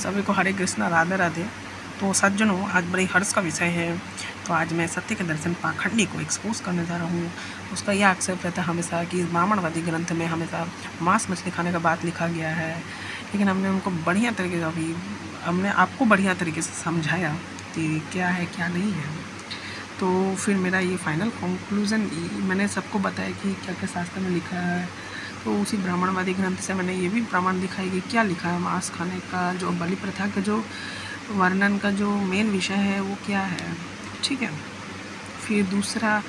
सभी को हरे कृष्णा, राधे राधे। तो सज्जनों, आज बड़े हर्ष का विषय है। तो आज मैं सत्य के दर्शन पाखंडी को एक्सपोज करने जा रहा हूँ। उसका यह आक्षेप रहता है हमेशा कि इस ब्राह्मणवादी ग्रंथ में हमेशा मांस मछली खाने का बात लिखा गया है, लेकिन हमने उनको बढ़िया तरीके से हमने आपको बढ़िया तरीके से समझाया कि क्या है क्या नहीं है। तो फिर मेरा ये फाइनल कंक्लूज़न मैंने सबको बताया कि क्या क्या शास्त्र में लिखा है। तो उसी ब्राह्मणवादी ग्रंथ से मैंने ये भी प्रमाण दिखाई कि क्या लिखा है मांस खाने का, जो बलि प्रथा का जो वर्णन का जो मेन विषय है वो क्या है। ठीक है। फिर दूसरा,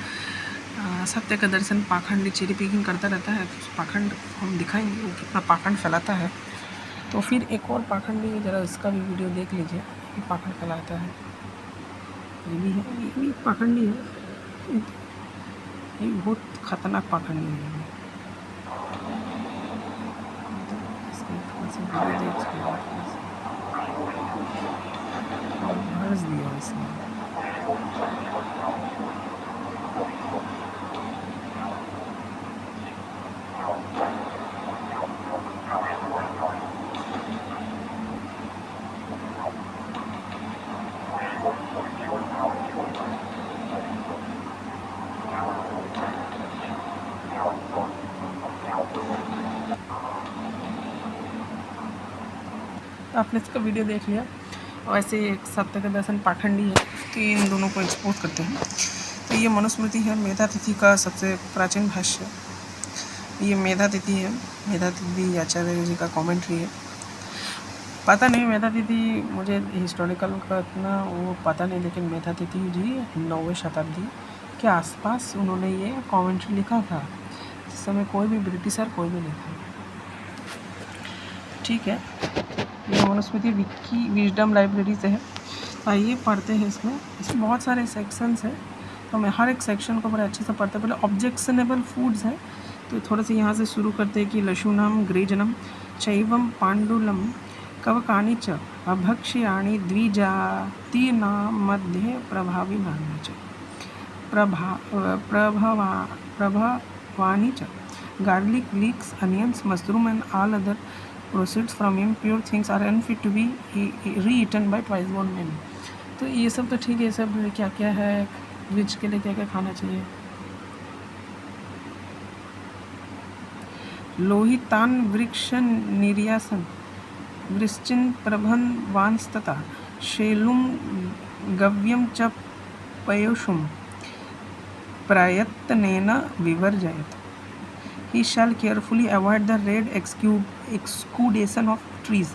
सत्य का दर्शन पाखंड चेरी पिकिंग करता रहता है, तो पाखंड हम दिखाएंगे वो कितना पाखंड फैलाता है। तो फिर एक और पाखंडी, ज़रा इसका भी वीडियो देख लीजिए कि पाखंड फैलाता है। ये भी है, ये भी पाखंडी है, ये बहुत खतरनाक पाखंडी है। भर्स दिया इसने। आपने इसका वीडियो देख लिया। और ऐसे एक सत्य का दर्शन पाखंडी है, तो इन दोनों को एक्सपोज करते हैं। तो ये मनुस्मृति है, मेधातिथि का सबसे प्राचीन भाष्य। ये मेधातिथि है, मेधातिथि आचार्य जी का कमेंट्री है। पता नहीं मेधातिथि, मुझे हिस्टोरिकल का इतना वो पता नहीं, लेकिन मेधातिथि जी 9वीं शताब्दी के आसपास उन्होंने ये कमेंट्री लिखा था, जिस समय कोई भी ब्रिटिशर कोई भी नहीं था। ठीक है। ये मनुस्मृति विकी विजडम लाइब्रेरी से है। आइए पढ़ते हैं। इसमें बहुत सारे सेक्शंस हैं, तो मैं हर एक सेक्शन को बड़े अच्छे से पढ़ते। पहले ऑब्जेक्शनेबल फूड्स हैं, तो थोड़े से यहाँ से शुरू करते हैं कि लशुनम ग्रेजनम चैवम पांडुलम कवकानि च अभक्ष्याणि द्विजातीनां मध्ये प्रभाविनानि च प्रभवानि च garlic, leeks, onions, mushroom and all other proceeds from impure things are unfit to be re-eaten by twice born men। तो ये सब तो ठीक है, सब क्या क्या है, रिच के लिए क्या क्या खाना चाहिए। लोहितान वृक्ष निर्यासन वृश्चिन प्रभन वांस्तता शैलुम गव्यम च पयोषुम प्रयत्नेन विवर्जयत। He shall carefully avoid the red excudation of trees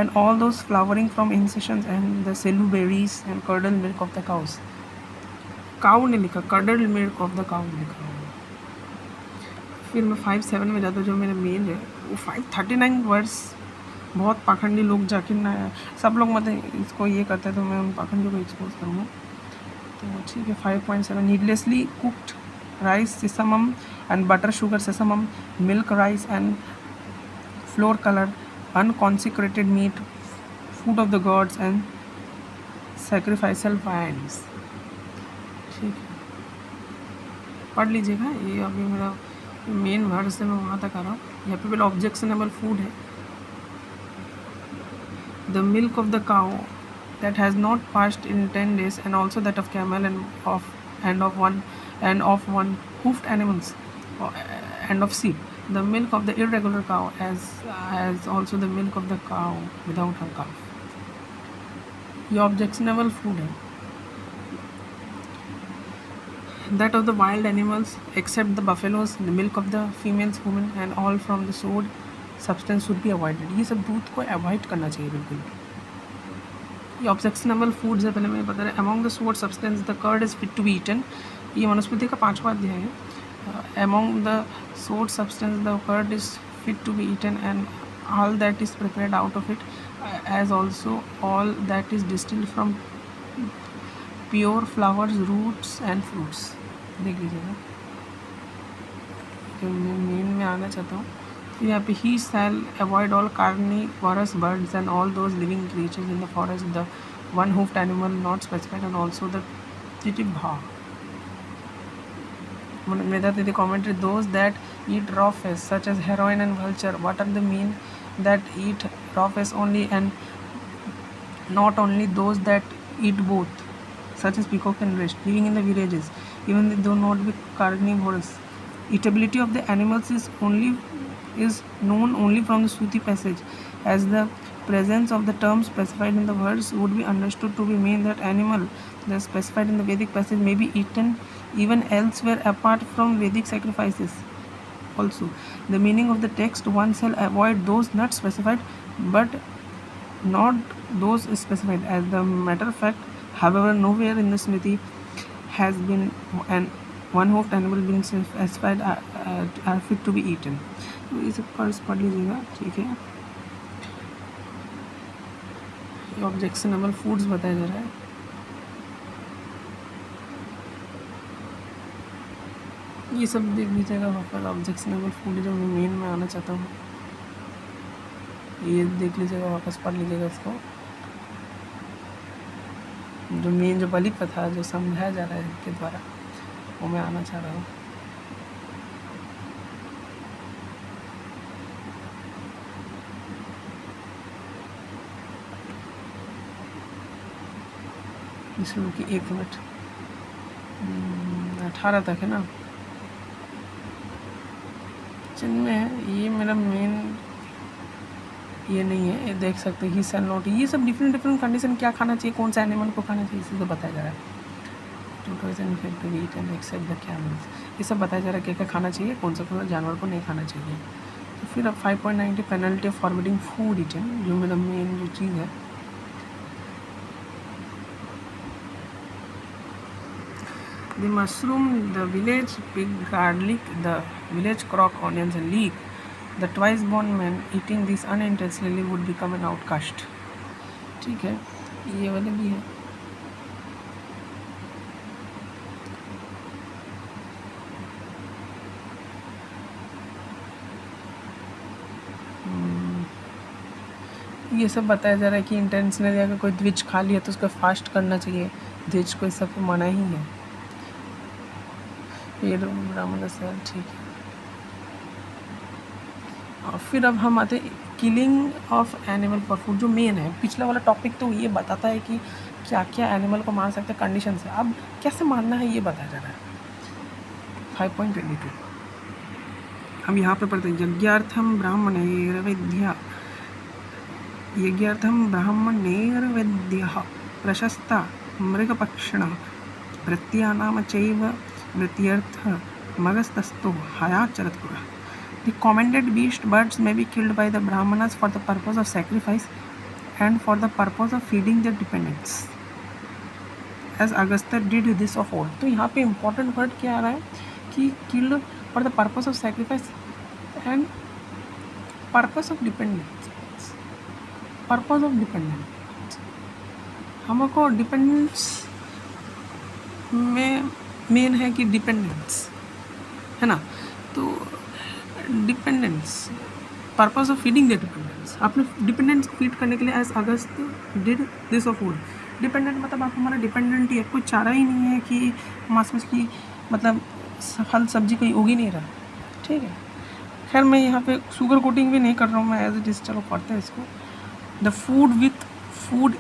and all those flowering from incisions and the saluberries and curdled milk of the cows। Cow ने लिखा, curdled milk of the cows लिखा हुआ। फिर मैं 5-7 में जाता हूँ, जो मेरा मेल है वो 539 वर्ड्स। बहुत पाखंडी लोग जाके ना, सब लोग मतलब इसको ये करते हैं, तो मैं उन पाखंडियों को एक्सपोज करूँगा। तो ठीक है। 5.7 needlessly cooked rice sesamum and butter sugar sesamum milk rice and flour color unconsecrated meat food of the gods and sacrificial viands। ठीक है, पढ़ लीजिएगा। ये अभी मेरा मेन वर्ड से मैं वहाँ तक आ रहा हूँ। यहाँ पे पहले ऑब्जेक्शनेबल फूड है। The milk of the cow that has not passed in 10 days and also that of camel and of one hoofed animals and of sheep, the milk of the irregular cow as also the milk of the cow without her calf। ये objectionable food है। that of the wild animals except the buffaloes, the milk of the females women and all from the stored substance should be avoided। ये सब दूध को avoid करना चाहिए बिल्कुल। ये ऑब्जेक्शनेबल फूड्स है, पहले मैं बता रहा। Among the stored substance the curd is fit to be eaten। ये मनुस्मृति का 5वां अध्याय है। Among the stored substance the curd is fit to be eaten and all that is prepared out of it as also all that is distilled from pure flowers, roots and fruits। देख लीजिएगा, तो मैं main में आना चाहता हूँ। यहाँ पे he shall avoid all carnivorous birds and all those living creatures in the forest, the one-hoofed animal not specified and also the titibha। Meधातिथि commentary, those that eat raw fish such as heron and vulture, what are the mean that eat raw fish only and not only those that eat both, such as peacock and rest, living in the villages, even they do not be carnivorous. Eatability of the animals is known only from the Suti passage, as the presence of the term specified in the verse would be understood to be mean that animal that is specified in the Vedic passage may be eaten even elsewhere apart from Vedic sacrifices. Also, the meaning of the text, one shall avoid those not specified, but not those specified. As the matter of fact, however, nowhere in the Smriti has been an one-hoofed animal been specified are fit to be eaten. तो इसे पढ़ लीजिएगा, ठीक है. Objectionable foods बताया जा रहा है. ये सब देख लीजिएगा वहाँ पर. ऑब्जेक्शनेबल फूड जो मेन में आना चाहता हूँ ये देख लीजिएगा, वापस पढ़ लीजिएगा इसको. जो मेन जो बलि प्रथा जो समझाया जा रहा है इनके द्वारा, वो मैं आना चाह रहा हूँ. शुरू की 1 मिनट 18 तक है ना. जिनमें है ये मेरा मेन ये नहीं है, ये देख सकते हैं. ही सेल नोट, ये सब डिफरेंट कंडीशन क्या खाना चाहिए, कौन सा एनिमल को खाना चाहिए, इसी से बताया जा रहा है. 2008 एक्सेप्ट द कैमल्स, ये सब बताया जा रहा है क्या क्या खाना चाहिए, कौन सा जानवर को नहीं खाना चाहिए. तो फिर अब 5.90 penalty of forwarding food eaten, जो मेरा मेन जो चीज़ है. The mushroom, the village pig, garlic, the village crock, onions and leek. The twice born man eating this unintentionally would become an outcast. ठीक है, ये वाले भी है. ये सब बताया जा रहा है कि इंटेंशनली अगर कोई द्विज खा लिया तो उसका फास्ट करना चाहिए. द्विज को इस सब मना ही है. ये ब्राह्मण सर, ठीक है. और फिर अब हम आते killing of animal for food, जो मेन है. पिछला वाला टॉपिक तो ये बताता है कि क्या क्या एनिमल को मार सकते हैं कंडीशन से. अब कैसे मारना है ये बताया जा रहा है. 5.22 हम यहाँ पे पढ़ते हैं. यज्ञार्थम ब्राह्मणेर्वैद्यः प्रशस्ता मृगपक्षिणः वृत्त्यानाम चैव वृत्त्यर्थः मगस्तस्थो हयाचरत्पुरः. The commended beast birds may be killed by the brahmanas for the purpose of sacrifice and for the purpose of feeding their dependents, as Agastya did this of old. तो यहाँ पे important word क्या आ रहा है कि killed for the purpose of sacrifice and purpose of dependence. purpose of dependence, हमको dependence में main है कि डिपेंडेंस है ना. तो dependence, purpose of feeding the dependence, आपने डिपेंडेंस को फीड करने के लिए as august did this of food. Dependent मतलब आप हमारा डिपेंडेंट ही है, कोई चारा ही नहीं है कि मांस मछली मतलब फल सब्जी कोई उग ही नहीं रहा. ठीक है, खैर मैं यहाँ पे शुगर कोटिंग भी नहीं कर रहा हूँ मैं, एज इट इज. चलो पढ़ते हैं इसको. The food with food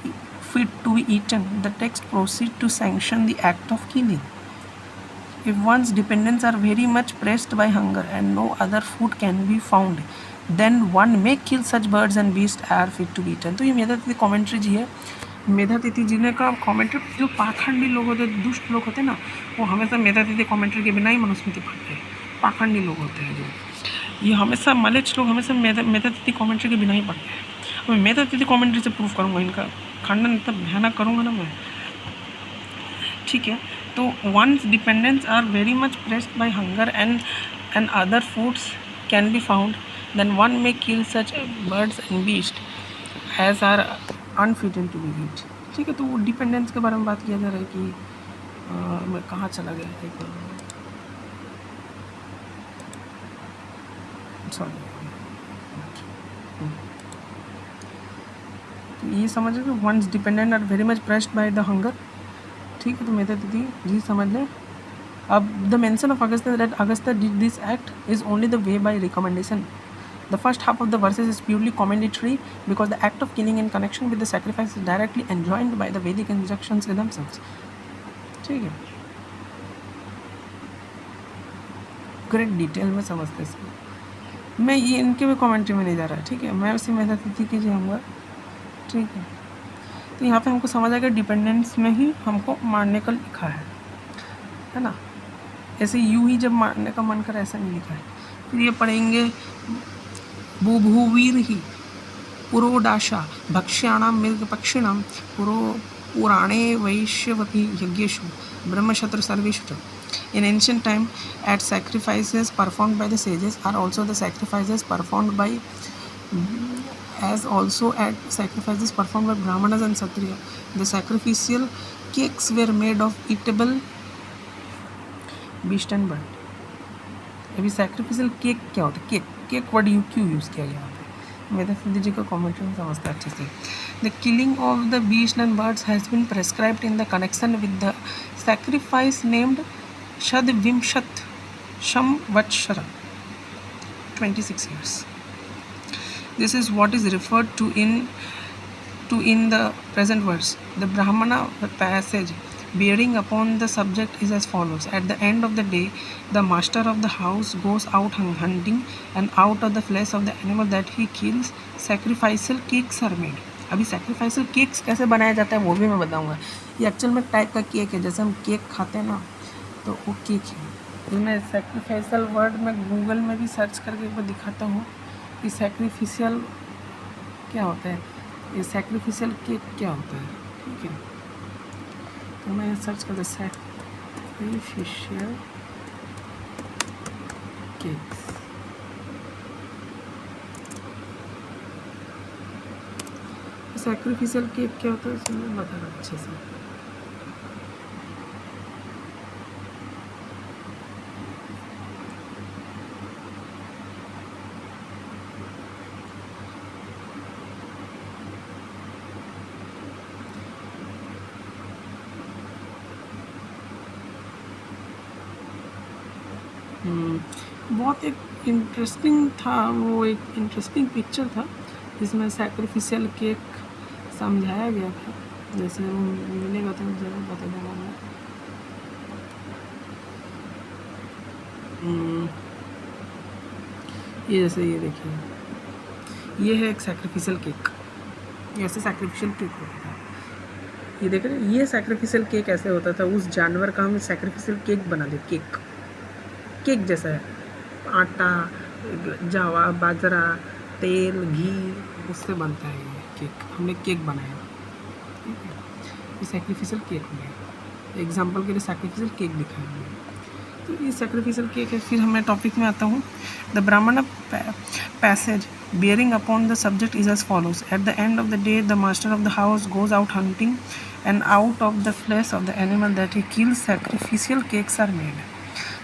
fit to be eaten, the text proceeds to sanction the act of killing. If one's dependents are very much pressed by hunger and no other food can be found, then one may kill such birds and beasts are fit to be eaten. तो ये Medhatithi commentary जी है. मेधातिथि जी ने का commentary, जो पाखंडी लोग होते हैं, दुष्ट लोग होते हैं ना, वो हमेशा मेधातिथि कॉमेंट्री के बिना ही मनुस्मृति पढ़ते हैं. पाखंडी लोग होते हैं जो, ये हमेशा मलेच्छ लोग हमेशा मेधातिथि कॉमेंट्री के बिना ही पढ़ते हैं. मैं मेधातिथि कॉमेंट्री से प्रूफ करूँगा, इनका खंडन इतना भयानक करूँगा ना मैं. ठीक है, तो one's dependents are very much pressed by hunger and other foods can be found, then one may kill such birds and beasts as are unfit to be eaten. ठीक है, तो वो डिपेंडेंस के बारे में बात किया जा रहा है कि मैं कहाँ चला गया एक सॉरी. ये समझ लो, once dependent are very much pressed by the hunger. ठीक है, तो मेधातिथि जी समझ लें. अब the mention of Agastya that Agastya did this act is only the way by recommendation. The first half of the verses is purely commendatory because the act of killing in connection with the sacrifice is directly enjoined by the Vedic instructions themselves. ठीक है, great detail में समझते इसको। मैं ये इनके भी commentary में नहीं जा रहा है, ठीक है, मैं उसी मेहनत की जाऊँगा, ठीक है। तो यहाँ पे हमको समझ आएगा डिपेंडेंस में ही हमको मारने का लिखा है ना, ऐसे यूं ही जब मारने का मन करे ऐसा नहीं लिखा है। फिर ये पढ़ेंगे बुभुवीर ही पुरोडाशा भक्ष्याणाम मृगपक्षिणाम पुराणे वैश्यवपि यज्ञेषु ब्रह्मक्षत्र सर्वेषु च। In ancient time, at sacrifices performed by the sages are also the sacrifices performed by as also at sacrifices performed by brahmanas and kshatriya. The sacrificial cakes were made of eatable beast and bird. अभी sacrificial cake क्या होता है? Cake cake word क्यों use किया गया यहाँ पे? मेरे सिद्धि जी का कॉमेंट्री में समझता है अच्छे से। The killing of the beast and birds has been prescribed in the connection with the sacrifice named Shadvimshat Samvatsara 26 years. This is what is referred to in the present verse. The Brahmana passage bearing upon the subject is as follows. At the end of the day, the master of the house goes out hunting, and out of the flesh of the animal that he kills, sacrificial cakes are made. अभी sacrificial cakes कैसे बनाया जाता है वो भी मैं बताऊंगा। ये एक्चुअल में टाइप का केक है, जैसे हम केक खाते हैं ना, तो वो केक है। तो मैं sacrificial वर्ड में गूगल में भी सर्च करके एक बार दिखाता हूँ कि sacrificial क्या होता है, ये sacrificial केक क्या होता है, ठीक है। तो मैं सर्च करता सैक्रिफिशियल केक्स। सैक्रिफिशियल केक क्या होता है इसमें मैं बता रहा हूँ अच्छे से। बहुत एक इंटरेस्टिंग था, वो एक इंटरेस्टिंग पिक्चर था जिसमें सैक्रिफिशियल केक समझाया गया था। जैसे वो मिलेगा तो मुझे बता देना मैं। ये जैसे ये देखिए, ये है एक सैक्रिफिशियल केक, ऐसे सैक्रिफिशियल केक होता था। ये देख रहे हैं, ये सैक्रिफिशियल केक ऐसे होता था, उस जानवर का हम सैक्रिफिशियल केक बना दे। केक केक जैसा है, आटा, जावा, बाजरा, तेल, घी, उससे बनता है ये केक। हमने केक बनाया, ठीक है। ये सैक्रिफिशियल केक हो गया, एग्जाम्पल के लिए सैक्रिफिशियल केक दिखाया हमने। तो ये सैक्रिफिशियल केक है। फिर मैं टॉपिक में आता हूँ। द ब्राह्मण passage bearing upon the subject is as follows. At the end of the day, the master of the house goes out hunting, and out of the flesh of the animal that he kills, sacrificial cakes are made.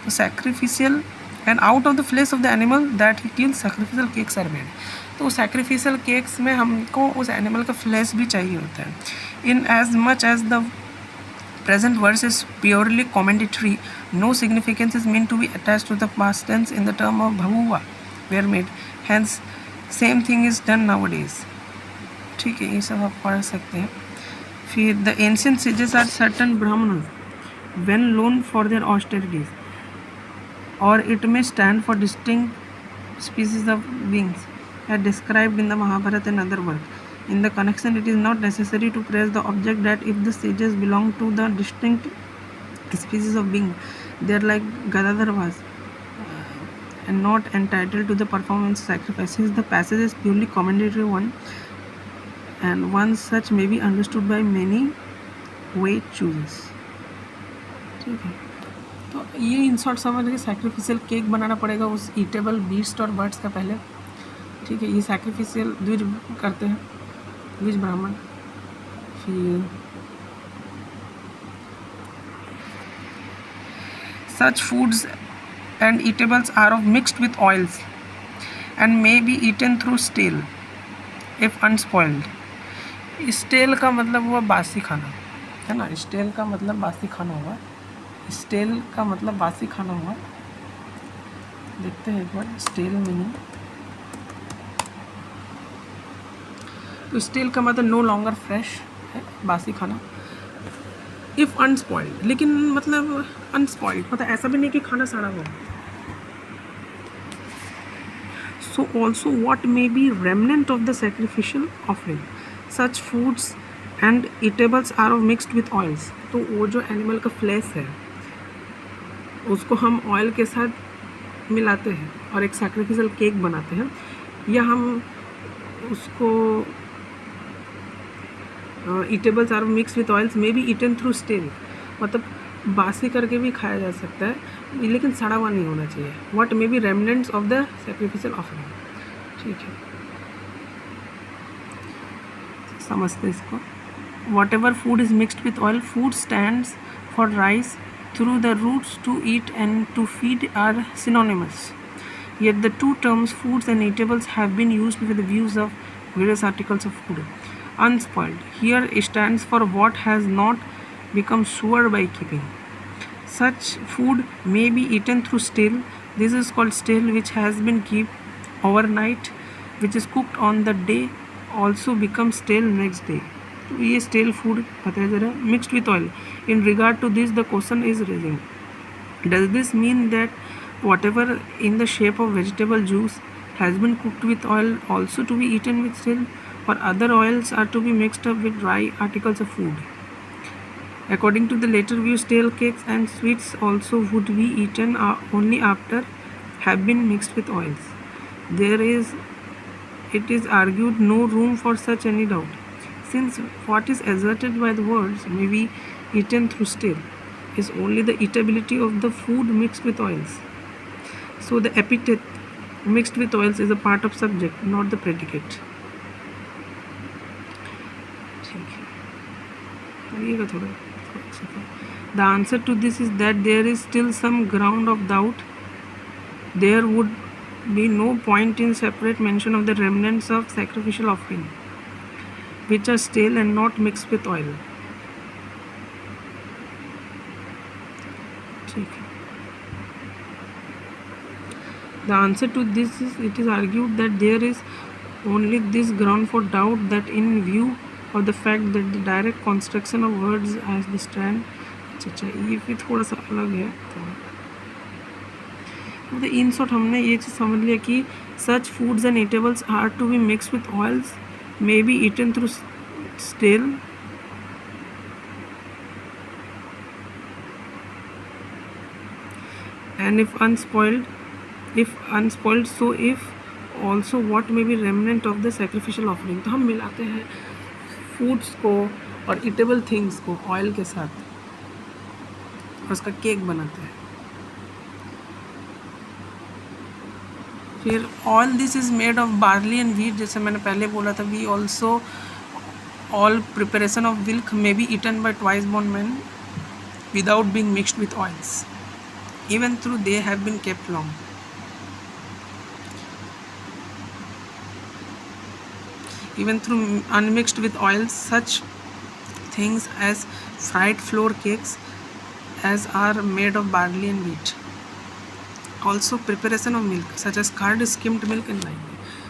So sacrificial and out of the flesh of the animal that he kills, sacrificial cakes are made. तो sacrificial cakes में हमको उस animal का flesh भी चाहिए होता है। In as much as the present verse is purely commendatory, no significance is meant to be attached to the past tense in the term of bhavuva were made. Hence, same thing is done nowadays. ठीक है, ये सब आप पढ़ सकते हैं। फिर the ancient sages are certain brahmanas, when known for their austerities, or it may stand for distinct species of beings, as described in the Mahabharata and other works. In the connection, it is not necessary to praise the object that if the sages belong to the distinct species of being, they are like Gadadhar was, and not entitled to the performance sacrifices. The passage is purely commendatory one, and one such may be understood by many way chooses. ठीक है, तो ये in short समझ के sacrificial cake बनाना पड़ेगा उस eatable beast और birds का पहले। ठीक है, ये सैक्रिफिशियल द्विज करते हैं, द्विज ब्राह्मण। फिर such foods and eatables are of mixed with oils and may be eaten through stale if unspoiled. Stale का मतलब हुआ बासी खाना, है ना। स्टेल का मतलब बासी खाना हुआ, स्टेल का मतलब बासी खाना हुआ। देखते हैं एक बार स्टेल मीनिंग। तो स्टेल का मतलब नो लॉन्गर फ्रेश है, बासी खाना। इफ़ अनस्पॉइल्ड, लेकिन मतलब अनस्पॉइल्ड मतलब ऐसा भी नहीं कि खाना सड़ा हुआ। So also what may be remnant of the sacrificial offering, such foods and eatables are mixed with oils। तो वो जो एनिमल का फ्लैश है उसको हम ऑयल के साथ मिलाते हैं और एक सैक्रिफिशियल केक बनाते हैं, या हम उसको eatables are mix with oils may be eaten through stale, मतलब बासी करके भी खाया जा सकता है लेकिन सड़ा हुआ नहीं होना चाहिए। What may be remnants of the sacrificial offering, ठीक है समझते इसको। Whatever food is mixed with oil, food stands for rice through the roots to eat and to feed are synonymous, yet the two terms foods and eatables have been used with the views of various articles of food. Unspoiled here stands for what has not become sour by keeping. Such food may be eaten through stale. This is called stale, which has been kept overnight, which is cooked on the day, also becomes stale next day. तो ये stale food बताया जा रहा है mixed with oil. In regard to this, the question is raising, does this mean that whatever in the shape of vegetable juice has been cooked with oil also to be eaten with stale, or other oils are to be mixed up with dry articles of food? According to the later view, stale cakes and sweets also would be eaten only after have been mixed with oils. There is, it is argued, no room for such any doubt, since what is asserted by the words may be eaten through stale is only the eatability of the food mixed with oils. So the epithet mixed with oils is a part of subject, not the predicate. ठीक है ये थोड़ा The answer to this is that there is still some ground of doubt. There would be no point in separate mention of the remnants of sacrificial offering, which are stale and not mixed with oil. ठीक है The answer to this is, it is argued that there is only this ground for doubt, that in view of the fact that the direct construction of words as the strand, अच्छा ये भी थोड़ा सा अलग है, तो मतलब in short हमने ये चीज़ समझ लिया कि such foods and eatables are to be mixed with oils, may be eaten through stale, and if unspoiled, so if also what may be remnant of the sacrificial offering। तो हम मिलाते हैं foods को और ईटेबल थिंग्स को oil के साथ और उसका केक बनाते हैं। फिर all this is made of barley and wheat, जैसे मैंने पहले बोला था, we also all preparation of milk may be eaten by twice born man without being mixed with oils, even though they have been kept long. Even through unmixed with oils, such things as fried flour cakes as are made of barley and wheat. Also preparation of milk such as curd, skimmed milk and lime.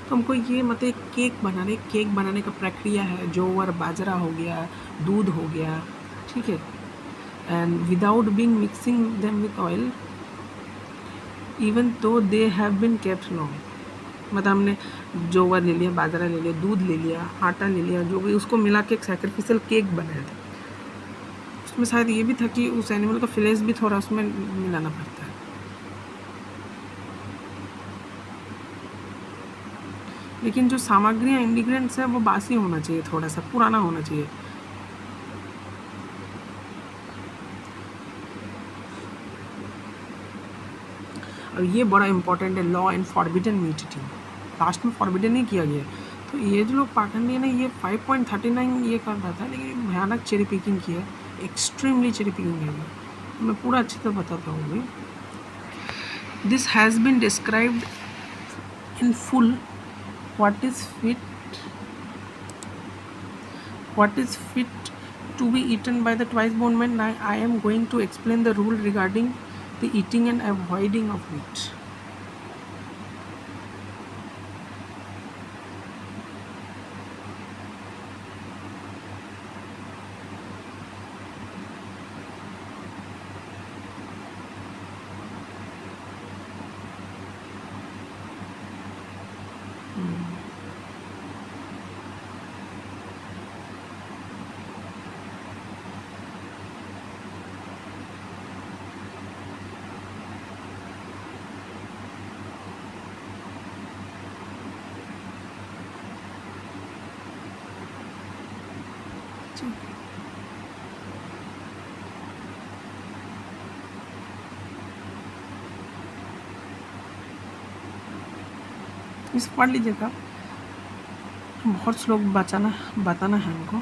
तो हमको ये मतलब cake बनाने का प्रक्रिया है, जोवर बाजरा हो गया, दूध हो गया, ठीक है, and without being mixing them with oil, even though they have been kept long। मतलब हमने जोवर ले लिया, बाजरा ले लिया, दूध ले लिया, आटा ले लिया, जो भी उसको मिला के एक सैक्रिफिशियल केक बनाया था। उसमें शायद ये भी था कि उस एनिमल का फ्लेश भी थोड़ा उसमें मिलाना पड़ता है, लेकिन जो सामग्रियाँ इंग्रीडियंट्स है वो बासी होना चाहिए, थोड़ा सा पुराना होना चाहिए। और ये बड़ा इंपॉर्टेंट है, law and forbidden meat eating, last में फॉरबिडन ही किया गया है। तो ये जो लोग पाखंडी है ना, ये 5.39 ये कर रहा था, लेकिन भयानक चेरी पिकिंग किया, एक्सट्रीमली चेरी पिकिंग है। मैं पूरा अच्छे से बताता हूँ। This has been described in full what is fit to be eaten by the twice born man. I am going to explain the rule regarding the eating and avoiding of meat. ठीक, इस पढ़ लीजिएगा, बहुत श्लोक बताना है हमको।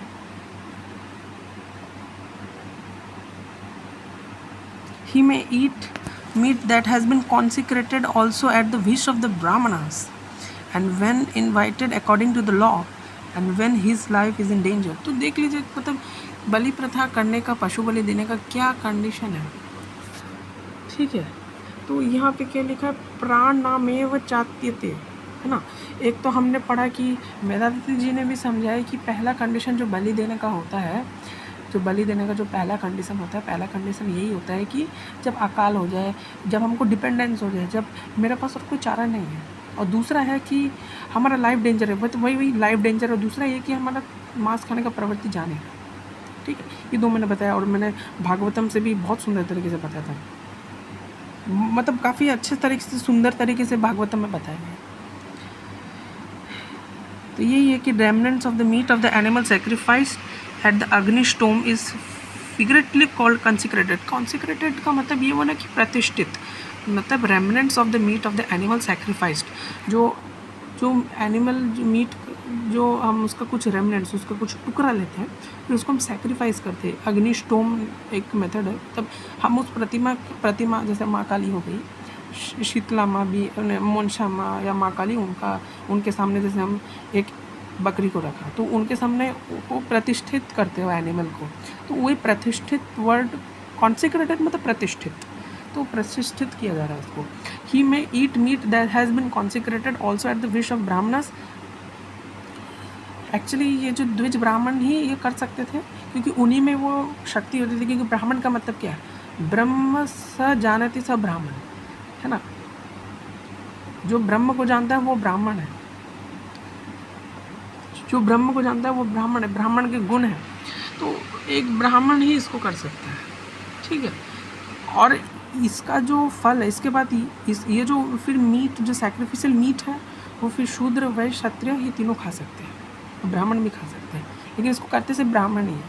He may eat meat that has been consecrated also at the wish of the Brahmanas, and when invited according to the law, and when his life is in danger। तो देख लीजिए, मतलब बलि प्रथा करने का, पशु बलि देने का क्या कंडीशन है, ठीक है। तो यहाँ पे क्या लिखा है, प्राणामेव चात्यते, है ना। एक तो हमने पढ़ा कि वेदांत जी ने भी समझाया कि पहला कंडीशन जो बलि देने का होता है, जो बलि देने का जो पहला कंडीशन होता है, पहला कंडीशन यही होता है कि जब अकाल हो जाए, जब हमको डिपेंडेंस हो जाए, जब मेरे पास और कोई चारा नहीं है, और दूसरा है कि हमारा लाइफ डेंजर है, तो वही लाइफ डेंजर, और दूसरा ये कि हमारा मांस खाने का प्रवृत्ति जाने है, ठीक है। ये दो मैंने बताया, और मैंने भागवतम से भी बहुत सुंदर तरीके से बताया था, मतलब काफ़ी अच्छे तरीके से, सुंदर तरीके से भागवतम में बताया गया। तो यही है कि remnants of the meat of the animal sacrifice at the Agnishtoma is figuratively called consecrated. Consecrated का मतलब ये होना कि प्रतिष्ठित, मतलब remnants of the meat of the animal sacrificed, जो एनिमल जो मीट, जो हम उसका कुछ रेमनेंट्स, उसका कुछ टुकड़ा लेते हैं, फिर उसको हम सेक्रीफाइस करते हैं। अग्निस्टोम एक मेथड है, तब हम उस प्रतिमा जैसे माँ काली हो गई, शीतला माँ भी, मनसा माँ या माँ काली, उनके सामने जैसे हम एक बकरी को रखा, तो उनके सामने वो प्रतिष्ठित करते हो एनिमल को, तो वही प्रतिष्ठित वर्ड कॉन्सिक्रेटेड मतलब प्रतिष्ठित, तो प्रतिष्ठित किया जा रहा है उसको। ही में eat meat that has been consecrated also at the wish of Brahmanas. Actually ये जो द्विज ब्राह्मण ही ये कर सकते थे, क्योंकि उन्हीं में वो शक्ति होती थी, क्योंकि ब्राह्मण का मतलब क्या है, ब्रह्म स जानति स ब्राह्मण, है ना। जो ब्रह्म को जानता है वो ब्राह्मण है, जो ब्रह्म को जानता है वो ब्राह्मण है, ब्राह्मण के गुण हैं, तो एक ब्राह्मण ही इसको कर सकता है, ठीक है। और इसका जो फल है, इसके बाद ये जो फिर मीट, जो सैक्रिफिशियल मीट है, वो फिर शूद्र वैश्य क्षत्रिय ये तीनों खा सकते हैं, ब्राह्मण भी खा सकते हैं, लेकिन इसको करते से ब्राह्मण ही है।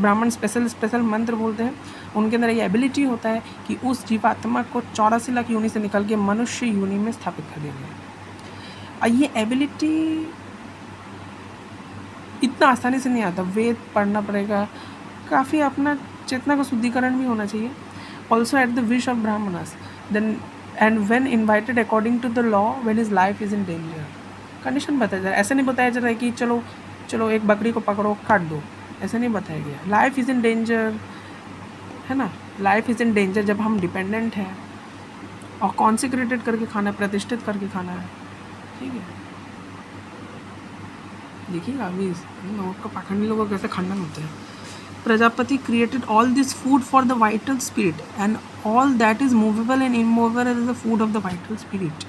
ब्राह्मण स्पेशल मंत्र बोलते हैं, उनके अंदर ये एबिलिटी होता है कि उस जीवात्मा को 84 लाख योनि से निकल के मनुष्य योनि में स्थापित कर दिया गया। और ये एबिलिटी इतना आसानी से नहीं आता, वेद पढ़ना पड़ेगा, काफ़ी अपना चेतना का शुद्धिकरण भी होना चाहिए। Also at the wish of Brahmanas then and when invited according to the law when his life is in danger. Condition बताया जा रहा है, ऐसे नहीं बताया जा रहा है कि चलो एक बकरी को पकड़ो काट दो, ऐसे नहीं बताया गया। लाइफ इज़ इन डेंजर, है ना, लाइफ इज़ इन डेंजर जब हम डिपेंडेंट हैं, और कॉन्सिक्रेटेड करके खाना, प्रतिष्ठित करके खाना है, ठीक है। देखिएगा अभी लोगों का, पाखंडी लोगों का कैसे खंडन होता है। Prajapati created all this food for the vital spirit and all that is movable and immovable is the food of the vital spirit.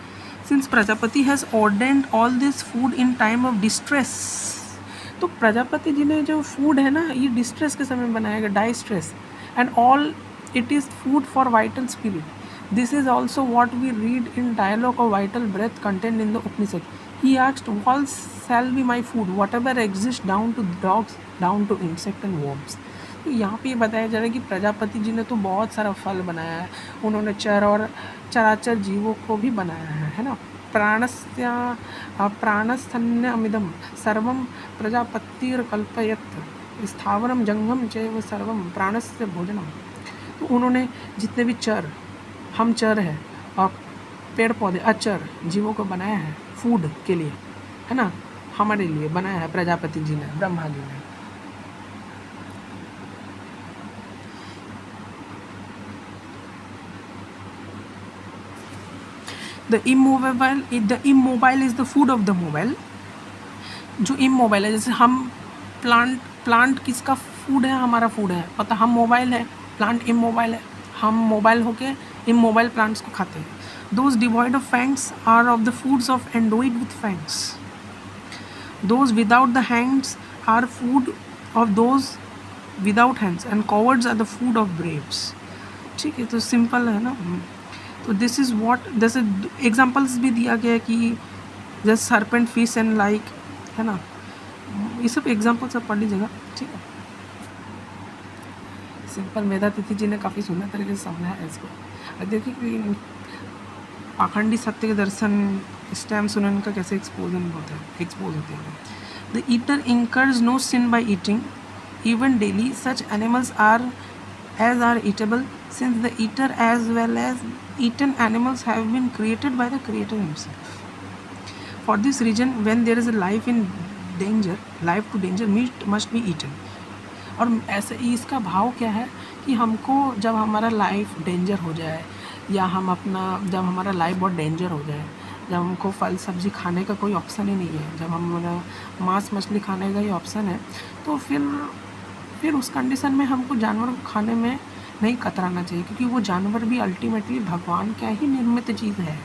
Since Prajapati has ordained all this food in time of distress, तो प्रजापति जी ने जो food है ना, ये distress के समय बनाया गया, distress, and all it is food for vital spirit. This is also what we read in dialogue of vital breath content in the Upanishad. He asked, "What shall be my food? Whatever exists, down to dogs, down to insect and worms." तो यहाँ पे ये बताया जा रहा है कि प्रजापति जी ने तो बहुत सारा फल बनाया है, उन्होंने चर और चराचर जीवों को भी बनाया है ना। प्राणस्थन्यमिदं सर्वं प्रजापतिर्कल्पयत् स्थावरम जंगम चैव सर्वम प्राणस्य भोजनम। तो उन्होंने जितने भी हम चर है, और पेड़ पौधे अचर जीवों को बनाया है फूड के लिए, है ना, हमारे लिए बनाया है प्रजापति जी ने, ब्रह्मा जी ने। The immobile is the food of the mobile. जो इमोबाइल है, जैसे हम प्लांट किसका फूड है, हमारा फूड है, पता, हम मोबाइल है, प्लांट इमोबाइल है, हम मोबाइल होके इमोबाइल प्लांट्स को खाते हैं। Those devoid of fangs are of the foods of endoid with fangs. Those without the hands are food of those without hands, and cowards are the food of braves. ठीक है, तो simple है ना। तो this is what, जैसे examples भी दिया गया है कि जैसे सर्पेंट, फिश एंड लाइक, है ना, ये सब एग्जाम्पल सब पढ़ लीजिएगा, ठीक है। सिंपल मेधातिथि जी ने काफ़ी सुंदर तरीके से समझाया है इसको। अब देखिए कि पाखंडी सत्य के दर्शन स्टैम्प सुनन का कैसे एक्सपोज होते हैं। The eater incurs no sin by eating even daily such animals are eatable since the eater as well as eaten animals have been created by the creator himself. For this reason when there is a life to danger meat must be eaten. और ऐसे ही इसका भाव क्या है कि हमको जब हमारा लाइफ डेंजर हो जाए या जब हमारा लाइफ बहुत डेंजर हो जाए, जब हमको फल सब्जी खाने का कोई ऑप्शन ही नहीं है, जब हमारा मांस मछली खाने का ही ऑप्शन है, तो फिर उस कंडीशन में हमको जानवर को खाने में नहीं कतराना चाहिए, क्योंकि वो जानवर भी अल्टीमेटली भगवान का ही निर्मित चीज़ है।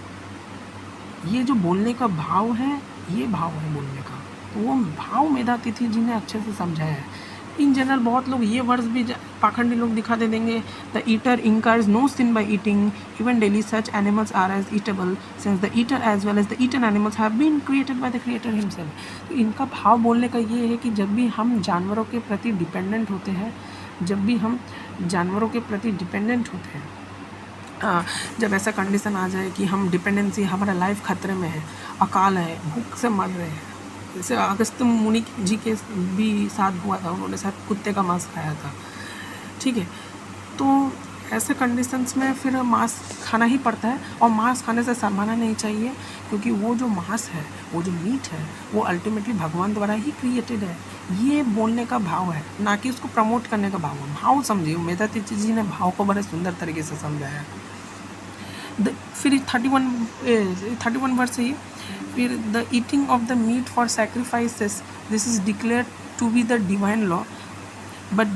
ये जो बोलने का भाव है, ये भाव है बोलने का, तो वो भाव मेधातिथि जी ने अच्छे से समझाया है। इन जनरल बहुत लोग ये वर्ड्स भी पाखंडी लोग दिखा दे देंगे, the eater incurs no sin by eating even daily such animals are as eatable since the eater as well as the eaten animals have been created by the creator himself. तो इनका भाव बोलने का ये है कि जब भी हम जानवरों के प्रति डिपेंडेंट होते हैं, जब ऐसा कंडीशन आ जाए कि हम डिपेंडेंसी, हमारा लाइफ खतरे में है, अकाल है, भूख से मर रहे हैं, जैसे अगस्त्य मुनि जी के भी साथ हुआ था, उन्होंने साथ कुत्ते का मांस खाया था, ठीक है। तो ऐसे कंडीशंस में फिर मांस खाना ही पड़ता है, और मांस खाने से शर्माना नहीं चाहिए, क्योंकि वो जो मांस है, वो जो मीट है, वो अल्टीमेटली भगवान द्वारा ही क्रिएटेड है। ये बोलने का भाव है, ना कि उसको प्रमोट करने का भाव है। भाव समझिए, मेधातिथि जी ने भाव को बड़े सुंदर तरीके से समझाया है। फिर 31 वर्ष है, फिर the eating of the meat for sacrifices this is declared to be the divine law, but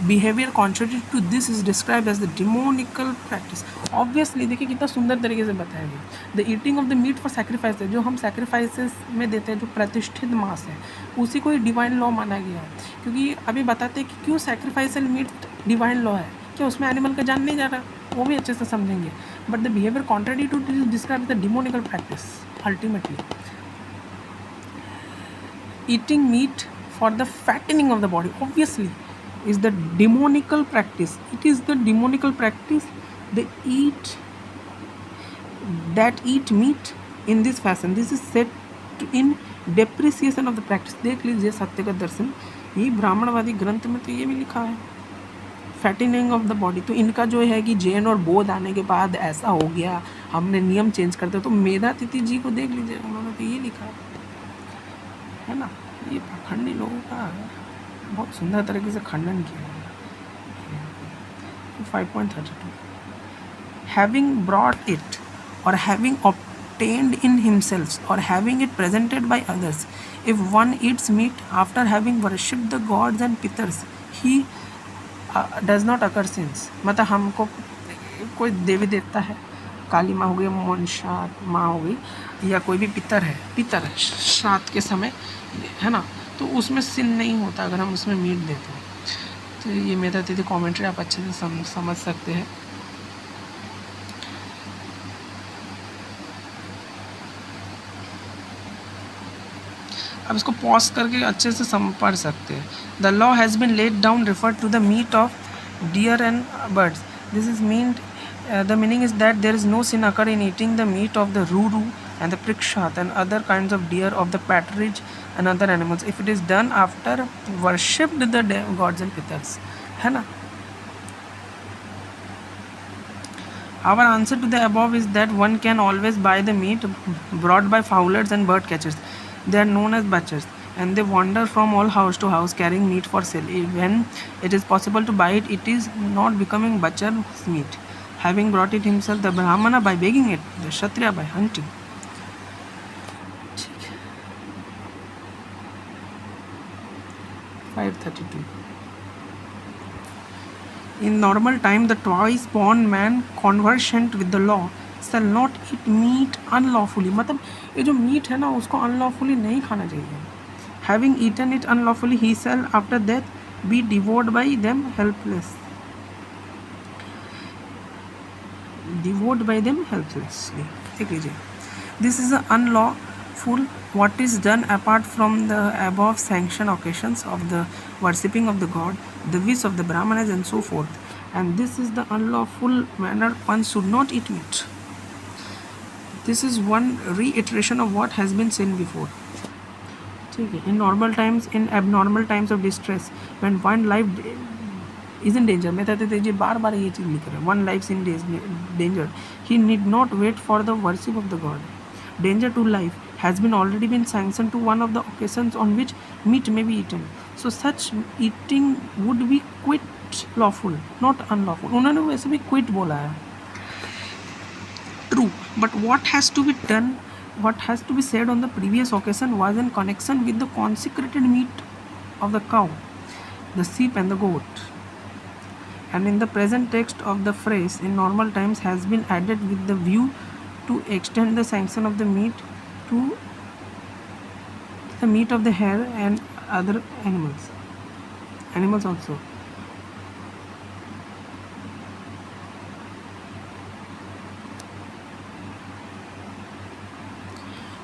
behaviour contrary to this is describe as the demoniacal practice. Obviously देखिए कितना सुंदर तरीके से बताया गया। The eating of the meat for sacrifice, जो हम sacrifices में देते हैं, जो प्रतिष्ठित मांस है, उसी को ही डिवाइन लॉ माना गया है। क्योंकि अभी बताते हैं कि क्यों सैक्रिफाइसल मीट डिवाइन लॉ है, क्या उसमें एनिमल का जान नहीं जा रहा, वो भी अच्छे से समझेंगे। But the behaviour contrary to this describe the demoniacal practice. Ultimately eating meat for the fattening of the body obviously is the demonical practice. It is the demonical practice that eat meat in this fashion. This is set in depreciation of the practice. देख लीजिए सत्य का दर्शन, ये ब्राह्मणवादी ग्रंथ में तो ये भी लिखा है, फैटिनिंग ऑफ द बॉडी। तो इनका जो है कि जैन और बौद्ध आने के बाद ऐसा हो गया, हमने नियम चेंज करते, तो मेधातिथि जी को देख लीजिए, उन्होंने तो ये लिखा है ना। ये पाखंडी लोगों का बहुत सुंदर तरीके से खंडन किया है। 5.32 हैविंग ब्रॉट इट और having obtained in himself or having it presented by others, if one eats meat after having worshipped the gods and pitars, he does not occur sins। मतलब हमको कोई देवी देवता है, काली माँ हो गई, मनसा माँ हो गई, या कोई भी पितर श्राद्ध के समय है ना, तो उसमें सिन नहीं होता अगर हम उसमें मीट देते हैं। तो ये मेधातिथि कमेंट्री आप अच्छे से समझ सकते हैं। अब इसको पॉज करके अच्छे से पढ़ सकते हैं। The law has been laid down refer to the meat of deer and birds. This is mean the meaning is that there is no sin occur in eating the meat of the ruru and the prikshat and other kinds of deer, of the partridge and other animals, if it is done after worshipped the gods and pitars, है ना। Our answer to the above is that one can always buy the meat brought by fowlers and bird catchers. They are known as butchers, and they wander from all house to house carrying meat for sale. When it is possible to buy it, it is not becoming butcher's meat, having brought it himself, the brahmana by begging it, the kshatriya by hunting. 532 In normal time, the twice born man conversant with the law shall not eat meat unlawfully। मतलब ये जो meet है ना, उसको unlawfully नहीं खाना चाहिए। Having eaten it unlawfully, he shall after death be devoured by them helplessly। देख लीजिए, this is a unlawful full what is done apart from the above sanctioned occasions of the worshipping of the god, the wish of the brahmanas and so forth, and this is the unlawful manner one should not eat meat. This is one reiteration of what has been said before. ठीक है, in normal times, in abnormal times of distress, when one life is in danger, मैं कहते थे बार बार ये चीज़ लिख रहे हैं, one life in danger, he need not wait for the worship of the god. Danger to life has been already been sanctioned to one of the occasions on which meat may be eaten, so such eating would be quite lawful, not unlawful. उन्होंने वैसे भी quit बोला है, true, but what has to be done, what has to be said on the previous occasion was in connection with the consecrated meat of the cow, the sheep and the goat, and in the present text of the phrase in normal times has been added with the view to extend the sanction of the meat to the meat of the hare and other animals also.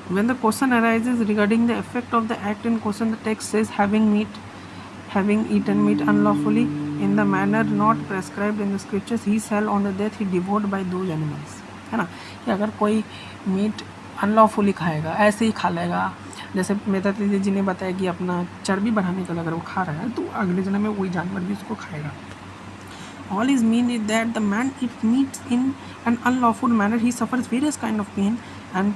When the question arises regarding the effect of the act in question, the text says having eaten meat unlawfully in the manner not prescribed in the scriptures, he shall on the death he devoured by those animals, है ना, कि अगर कोई meet unlawfully खाएगा, ऐसे ही खा लेगा, जैसे मेता दीदी जी ने बताया कि अपना चर्बी बढ़ाने के लिए अगर वो खा रहा है तो अगले जन्म में वही जानवर भी उसको खाएगा. All is mean is that the man eats meat in an unlawful manner, he suffers various kind of pain, and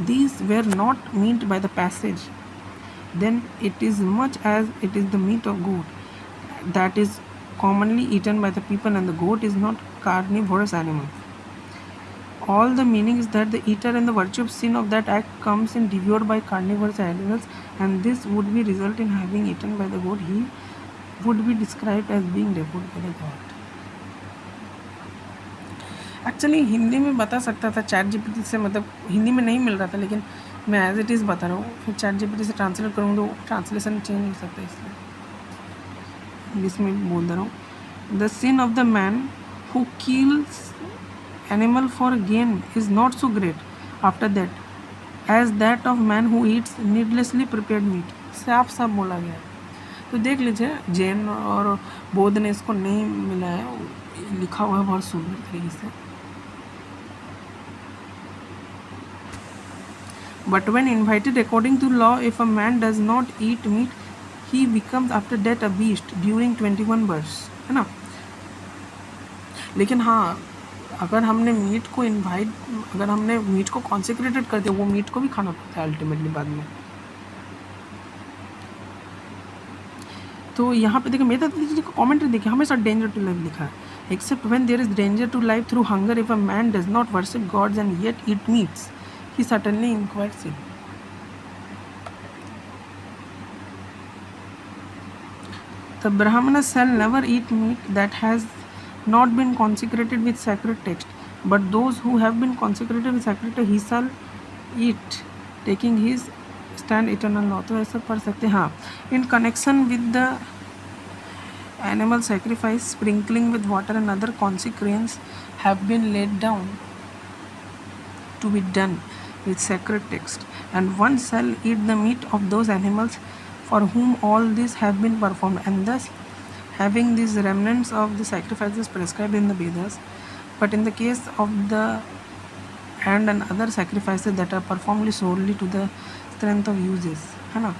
these were not meant by the passage. Then it is much as it is the meat of goat that is commonly eaten by the people, and the goat is not carnivorous animal. All the meaning is that the eater and the virtue of sin of that act comes in devoured by carnivorous animals, and this would be result in having eaten by the goat, he would be described as being devoured by the god. Actually Hindi में बता सकता था chat GPT से, मतलब हिंदी में नहीं मिल रहा था, लेकिन मैं एज इट इज़ बता रहा हूँ, फिर चैट जीपीटी से ट्रांसलेट करूँगा तो ट्रांसलेशन चेंज हो सकता है, इसलिए इंग्लिश में बोल दे रहा हूँ. The sin of the man who kills animal for gain is not so great after that as that of man who eats needlessly prepared meat. साफ साफ बोला गया है. तो देख लीजिए, जैन और बौद्ध ने इसको नहीं मिला है, लिखा हुआ है बहुत सुंदर तरीके से. But when invited according to law, if a man does not eat meat, he becomes after that a beast during 21 births, है ना. लेकिन हाँ, अगर हमने मीट को कॉन्सेक्रेटेड कर दिया, वो मीट को भी खाना पड़ता है अल्टीमेटली बाद में. तो यहाँ पे देखिए, मेरे दीदी को कॉमेंट्री देखिए, हमेशा डेंजर टू लाइफ लिखा है. Except when there is danger to life through hunger, if a man does not worship gods and yet eat meats, he certainly inquired sin. The Brahmana shall never eat meat that has not been consecrated with sacred text, but those who have been consecrated with sacred text he shall eat, taking his stand eternal law. तो ऐसा पढ़ सकते हैं. हाँ, in connection with the animal sacrifice, sprinkling with water and other consecrations have been laid down to be done with sacred text, and one shall eat the meat of those animals for whom all these have been performed, and thus having these remnants of the sacrifices prescribed in the Vedas. But in the case of the hand and other sacrifices that are performed solely to the strength of uses, है ना.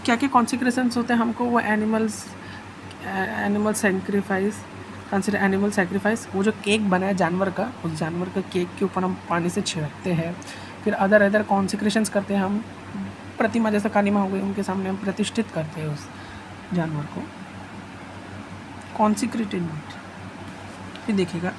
क्या क्या कॉन्सिक्रेशंस होते हैं हमको, वो animal sacrifice, consider animal sacrifice, वो जो केक बना है जानवर का, उस जानवर के केक के ऊपर हम पानी से छिड़कते हैं. फिर अदर कॉन्सिक्रेशंस करते हैं हम, प्रतिमा जैसा काली माँ हो गई, उनके सामने हम प्रतिष्ठित करते हैं उस जानवर को, कॉन्सिक्रेटेड मीट. फिर देखिएगा,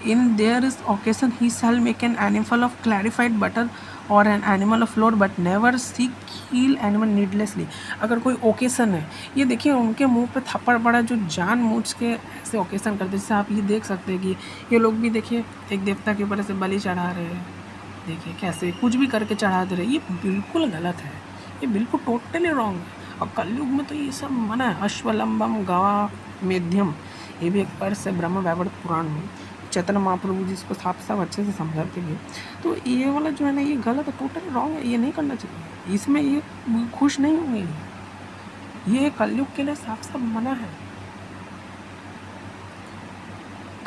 in there is occasion he shall make an animal of clarified butter और an animal of flour, but never see kill animal needlessly. अगर कोई ओकेशन है, ये देखिए उनके मुंह पे थप्पड़ पड़ा जो जान मूझ के ऐसे ओकेशन करते. जैसे आप ये देख सकते हैं कि ये लोग भी देखिए एक देवता के ऊपर ऐसे बलि चढ़ा रहे हैं, देखिए कैसे कुछ भी करके चढ़ा दे रहे. ये बिल्कुल गलत है, ये बिल्कुल टोटली रॉन्ग है. और कलयुग में तो ये सब मना है. अश्वलंबम गवा मेध्यम, ये भी एक वर्ष है ब्रह्म वैवर्त पुराण में, चैतन्य महाप्रभु जी इसको साफ साफ अच्छे से समझाते हुए। तो ये वाला जो है ना, ये गलत है, टोटली रॉन्ग है, ये नहीं करना चाहिए, इसमें ये खुश नहीं होंगे, ये कलयुग के लिए साफ साफ मना है।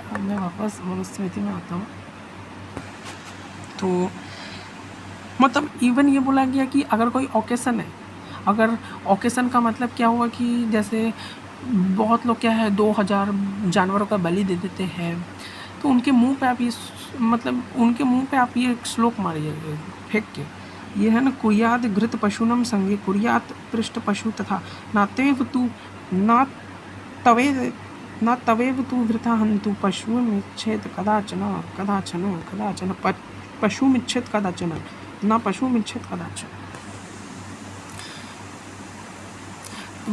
अब मैं वापस मनुस्मृति में आता हूँ। तो मतलब इवन ये बोला गया कि अगर कोई ओकेसन है, अगर ओकेसन का मतलब क्या हुआ कि जैसे बहुत लोग क्या है 2000 जानवरों का बलि दे देते हैं, तो उनके मुंह पे आप ये मतलब उनके मुंह पे आप ये श्लोक मारिए फेंक के, ये है ना, कुर्यात घृत पशुनम संगे कुर्यात पृष्ठ पशु तथा नातेव तू ना तवेव तू वृथा हंतु पशुमिच्छेद कदाचन कदाचन कदाचन पशुमिच्छेद कदाचन ना पशुमिच्छेद कदाचन।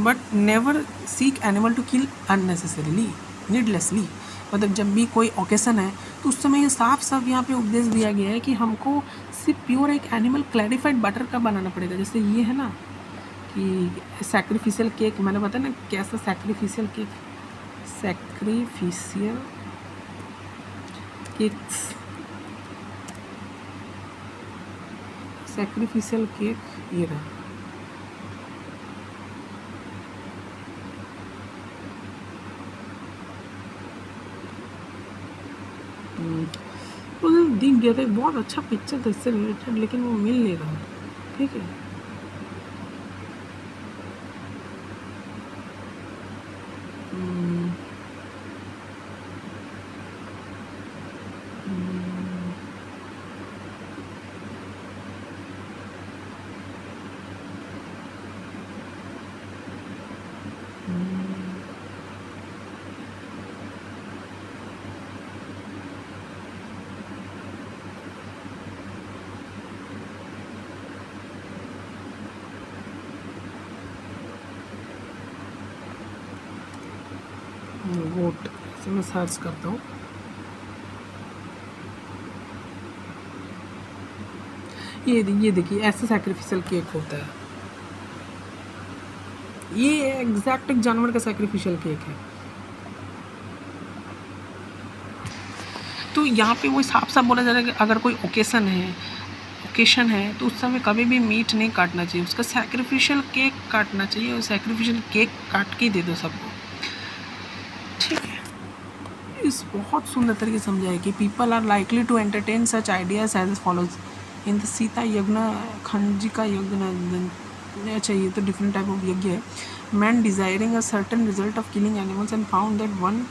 But never seek animal to kill unnecessarily needlessly. मतलब जब भी कोई ओकेसन है तो उस समय ये साफ साफ यहाँ पे उपदेश दिया गया है कि हमको सिर्फ प्योर एक एनिमल क्लैरिफाइड बटर का बनाना पड़ेगा। जैसे ये है ना कि सैक्रिफिशियल केक, मैंने बताया ना कैसा sacrificial cake, sacrificial cakes, sacrificial cake ये रहा। उस दिख गया था, बहुत अच्छा पिक्चर था इससे रिलेटेड, लेकिन वो मिल नहीं रहा। ठीक है, वोट से मैं सर्च करता हूँ। ये देखिए ऐसा सैक्रिफिशियल केक होता है, ये एग्जैक्ट एक जानवर का सैक्रिफिशियल केक है। तो यहाँ पे वो साफ साफ बोला जा रहा है कि अगर कोई ओकेशन है तो उस समय कभी भी मीट नहीं काटना चाहिए, उसका सैक्रिफिशियल केक काटना चाहिए, और सैक्रिफिशियल केक काट के दे दो सबको। ठीक है, इस बहुत सुंदर तरीके से समझा है कि people are likely to entertain such ideas as follows in the Sita yajna खंजिका यज्ञ। अच्छा, ये तो डिफरेंट टाइप ऑफ यज्ञ है। Man desiring a certain result of killing animals and found that one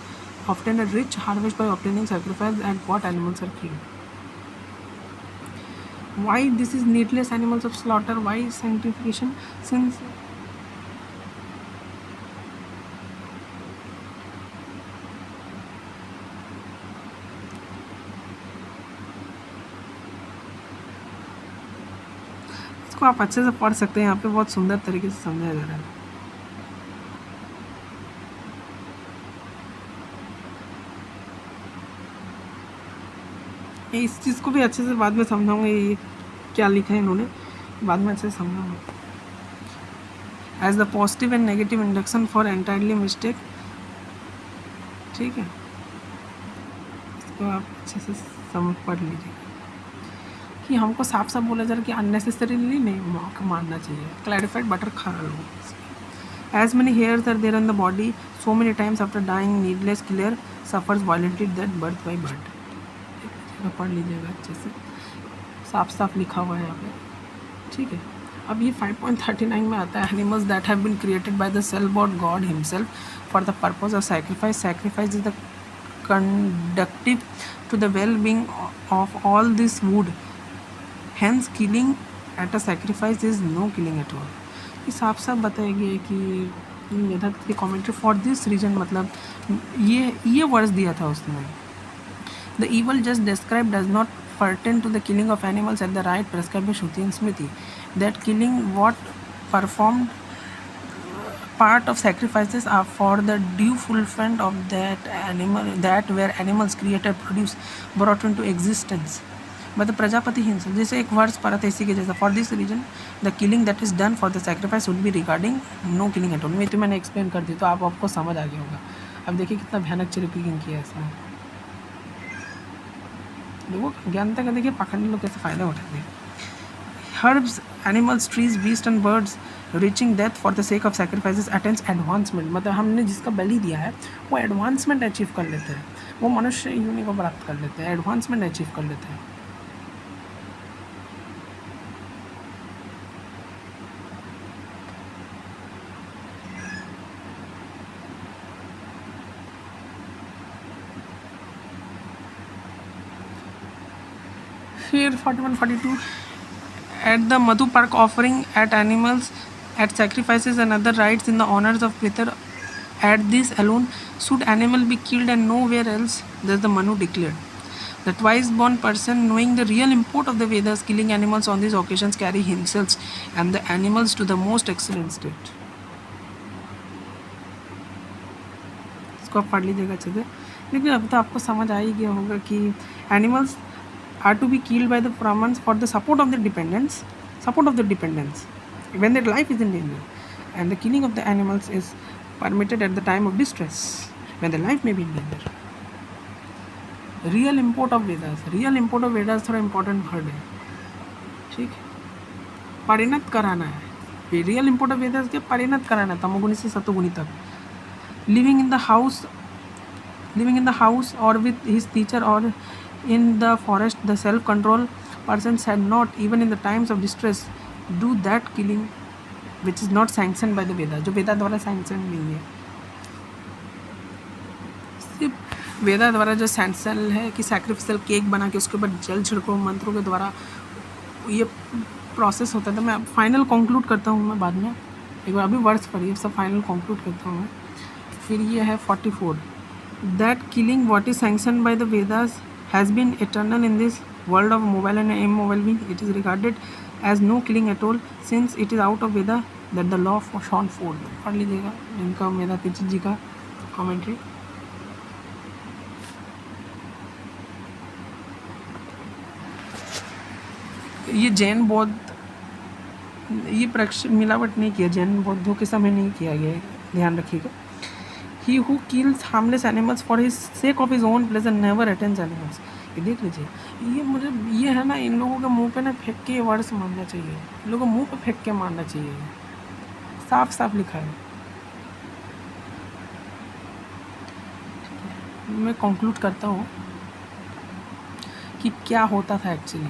obtain a rich harvest by obtaining sacrifice and what animals are killed. Why this is needless animals of slaughter? Why sanctification? Since इसको आप अच्छे से पढ़ सकते हैं, यहाँ पे बहुत सुंदर तरीके से समझाया जा रहा है। इस चीज़ को भी अच्छे से बाद में समझाऊंगा, ये क्या लिखा है इन्होंने, बाद में अच्छे से समझाऊंगा। As the positive and negative induction for entirely mistake. ठीक है, इसको आप अच्छे से समझ पढ़ लीजिए कि हमको साफ साफ बोला जा रहा है कि अननेसेसरीली नहीं मारना चाहिए, क्लैरिफाइड बटर खा लो। As many hairs are there in the body so many times after dying needless killer suffers violently that birth by birth. पढ़ लीजिएगा अच्छे से, साफ साफ लिखा हुआ है यहाँ पे। ठीक है, अब ये 5.39 में आता है, animals that have been created by the self बॉड god himself for the purpose of sacrifice. Sacrifice is the conductive to the well being of all this world, hence killing at a sacrifice is no killing at all. ये साफ साफ बताया गया है कि method की commentary for this reason, मतलब ये वर्ड्स दिया था उसने। The evil just described does not pertain to the killing of animals at the rite prescribed by Shruti and Smriti. That killing what performed part of sacrifices are for the due fulfillment of that animal, that where animals created produce brought into existence. But the Prajapati himself, जैसे एक words पढ़ा था इसी के जैसा, for this reason the killing that is done for the sacrifice would be regarding no killing at all। मैं तो मैंने एक्सप्लेन कर दी, तो आपको समझ आ गया होगा। अब देखिए कितना भयानक रिपीटिंग किया है इसमें। लोगों को ज्ञानता का देखिए पाखंडी लोग कैसे फ़ायदा उठाते हैं। Herbs, animals, trees, beast and birds reaching death for the sake of sacrifices attains advancement, मतलब हमने जिसका बलि दिया है वो एडवांसमेंट अचीव कर लेते हैं, वो मनुष्य यूनि को प्राप्त कर लेते हैं, एडवांसमेंट अचीव कर लेते हैं। फिर 41-42 at the Madhu Park offering at animals at sacrifices and other rites in the honors of Pitar. At this alone should animal be killed and nowhere else, thus the Manu declared. The twice born person, knowing the real import of the Vedas, killing animals on these occasions carry himself and the animals to the most excellent state. इसको आप पढ़ लीजिएगा अच्छे से, लेकिन अब तो आपको समझ आ ही गया होगा कि animals are to be killed by the Brahmins for the support of the dependents when their life is in danger, and the killing of the animals is permitted at the time of distress when their life may be in danger. Real import of Vedas थोड़ा important word है, ठीक है। परिणत कराना है, real import of Vedas के परिणत कराना है तमोगुणी से सतोगुणी तक। लिविंग इन द हाउस और विथ हिज टीचर और in the forest, the self-control persons had not, even in the times of distress, do that killing which is not sanctioned by the Veda, जो वेदा द्वारा sanction नहीं है। सिर्फ वेदा द्वारा जो sanction है कि सैक्रिफिशियल केक बना के उसके ऊपर जल छिड़को मंत्रों के द्वारा, ये प्रोसेस होता था। मैं फाइनल कंक्लूड करता हूँ मैं बाद में, एक बार अभी वर्ड्स पढ़िए, सब फाइनल कंक्लूड करता हूँ मैं। फिर ये है 44, that killing what is sanction by the Vedas has been eternal in this world of mobile and immobile being. It is regarded as no killing at all since it is out of Veda that the law shone forth. पढ़ लीजिएगा इनका मेरा तीर्थ जी का commentary. ये जैन बौद्ध, ये मिलावट नहीं किया, जैन बौद्धों के समय नहीं किया गया है, ध्यान रखिएगा। He who kills harmless animals for his sake of his own pleasure never attends animals. ये देख लीजिए, ये मुझे ये है ना, इन लोगों के मुंह पे ना फेंक के वर्ड्स मारना चाहिए, इन लोगों को मुंह पे फेंक के मारना चाहिए, साफ साफ लिखा है। मैं कंक्लूड करता हूँ कि क्या होता था actually.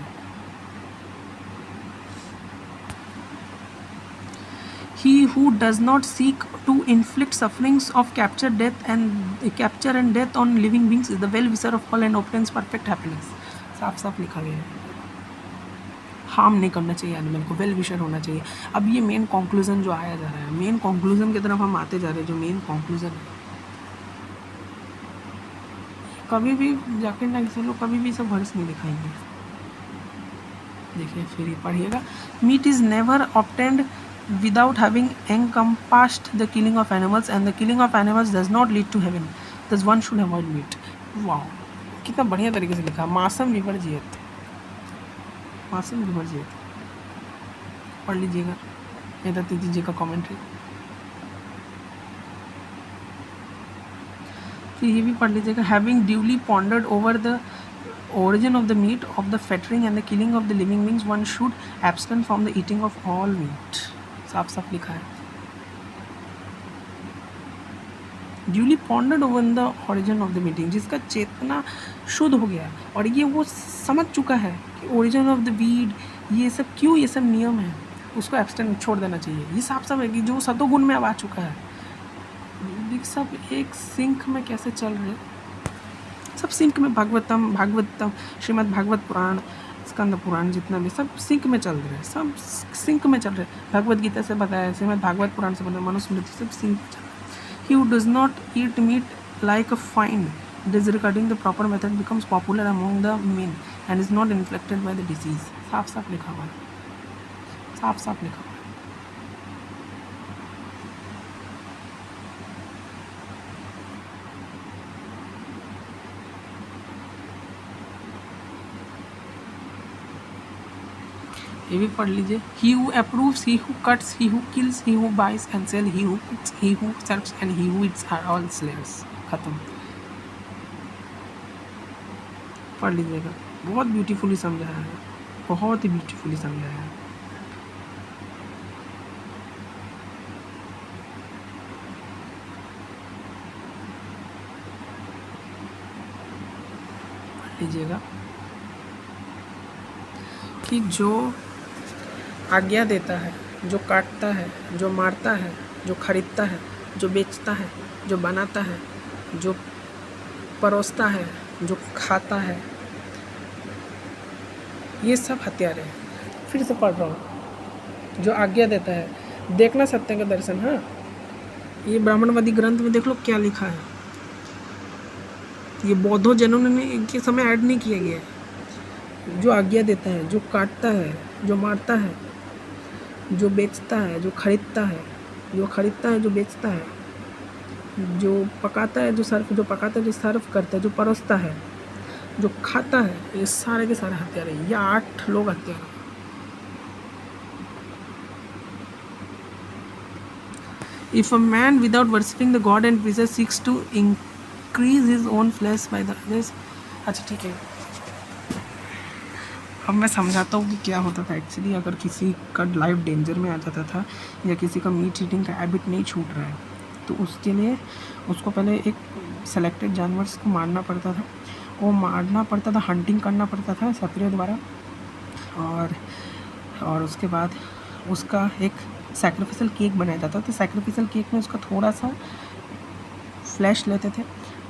He who does not seek to inflict sufferings of capture and death on living beings is the well-wisher of all and obtains perfect happiness. साफ साफ लिखा गया है, हार्म नहीं करना चाहिए एनिमल को, वेल विशर होना चाहिए। अब ये मेन कंक्लूजन जो आया जा रहा है, मेन कंक्लूजन की तरफ हम आते जा रहे हैं, जो मेन कंक्लूजन है। कभी भी जाके ना किसी लोग कभी भी सब वर्ड्स नहीं दिखाएंगे। देखिए फिर ये पढ़िएगा, meat is never obtained without having encompassed the killing of animals and the killing of animals does not lead to heaven, thus one should avoid meat. वाह, कितना बढ़िया तरीके से लिखा। मासम विवर्जियत, मासम विवर्जियत, पढ़ लीजिएगा मेरा तीर्थ जी का कमेंट्री। फिर ये भी पढ़ लीजिएगा, having duly pondered over the origin of the meat of the fettering and the killing of the living beings one should abstain from the eating of all meat. साफ साफ लिखा है, duly pondered over the origin of the meeting, जिसका चेतना शुद्ध हो गया और ये वो समझ चुका है कि ओरिजिन ऑफ द वीड ये सब क्यों, ये सब नियम है, उसको एब्सटेन छोड़ देना चाहिए। ये साफ साफ है कि जो सतोगुण में अब आ चुका है, सब एक सिंक में कैसे चल रहे, सब सिंक में, भागवतम श्रीमद् भागवत पुराण, स्कंद पुराण, जितना भी सब सिंक में चल रहे हैं, सब सिंक में चल रहे हैं। भगवत गीता से बताया, श्रीमद् भागवत पुराण से बताया, मनुस्मृति, सब सिंक में चल रहे हैं। He who does not eat meat like a fine disregarding the proper method becomes popular among the men and is not infected by the disease. साफ साफ लिखा हुआ है, साफ साफ लिखा हुआ है। ये भी पढ़ लीजिए, he who approves, he who cuts, he who kills, he who buys and sells, he who cooks, he who serves and he who eats are all slaves. खत्म, पढ़ लीजिएगा। बहुत ब्यूटीफुली समझाया है, बहुत ही ब्यूटीफुली समझाया है। लीजिएगा कि जो आज्ञा देता है, जो काटता है, जो मारता है, जो खरीदता है, जो बेचता है, जो बनाता है, जो परोसता है, जो खाता है, ये सब हत्यारे हैं। फिर से पढ़ रहा हूँ। जो आज्ञा देता है, देखना सत्य का दर्शन। हाँ, ये ब्राह्मणवादी ग्रंथ में देख लो क्या लिखा है। ये बौद्धों जनों ने इनके समय ऐड नहीं किया गया है। जो आज्ञा देता है, जो काटता है, जो मारता है, जो बेचता है, जो खरीदता है, जो खरीदता है, जो बेचता है, जो पकाता है, जो पकाता है, जो सर्व करता है, जो परोसता है, जो खाता है, ये सारे के सारे हत्यारे। ये 8 लोग हत्यारे। If a man without worshipping the God and preacher seeks to increase his own flesh by the others, अच्छा ठीक है, अब मैं समझाता हूँ कि क्या होता था एक्चुअली। अगर किसी का लाइफ डेंजर में आ जाता था या किसी का मीट ईटिंग का हैबिट नहीं छूट रहा है, तो उसके लिए उसको पहले एक सेलेक्टेड जानवर्स को मारना पड़ता था। वो मारना पड़ता था, हंटिंग करना पड़ता था क्षत्रिय द्वारा, और उसके बाद उसका एक सैक्रिफिशियल केक बनाया जाता था। तो सैक्रिफिशियल केक में उसका थोड़ा सा फ्लैश लेते थे,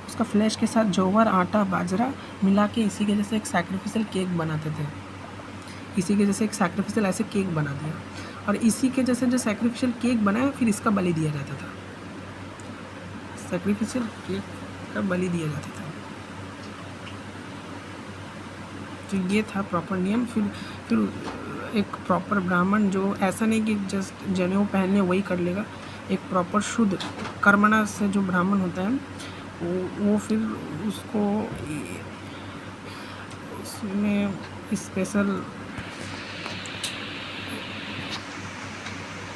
उसका फ्लैश के साथ जौवर, आटा, बाजरा मिला के इसी के जैसे एक सैक्रिफिशियल केक बनाते थे। इसी के जैसे एक सैक्रिफिशियल ऐसे केक बना दिया, और इसी के जैसे जो सैक्रिफिशियल केक बनाया फिर इसका बलि दिया जाता था। सैक्रिफिशियल केक का बलि दिया जाता था। तो ये था प्रॉपर नियम। फिर एक प्रॉपर ब्राह्मण, जो ऐसा नहीं कि जस्ट जनेऊ पहनने वही कर लेगा, एक प्रॉपर शुद्ध कर्मणा से जो ब्राह्मण होता है वो फिर उसको उसमें स्पेशल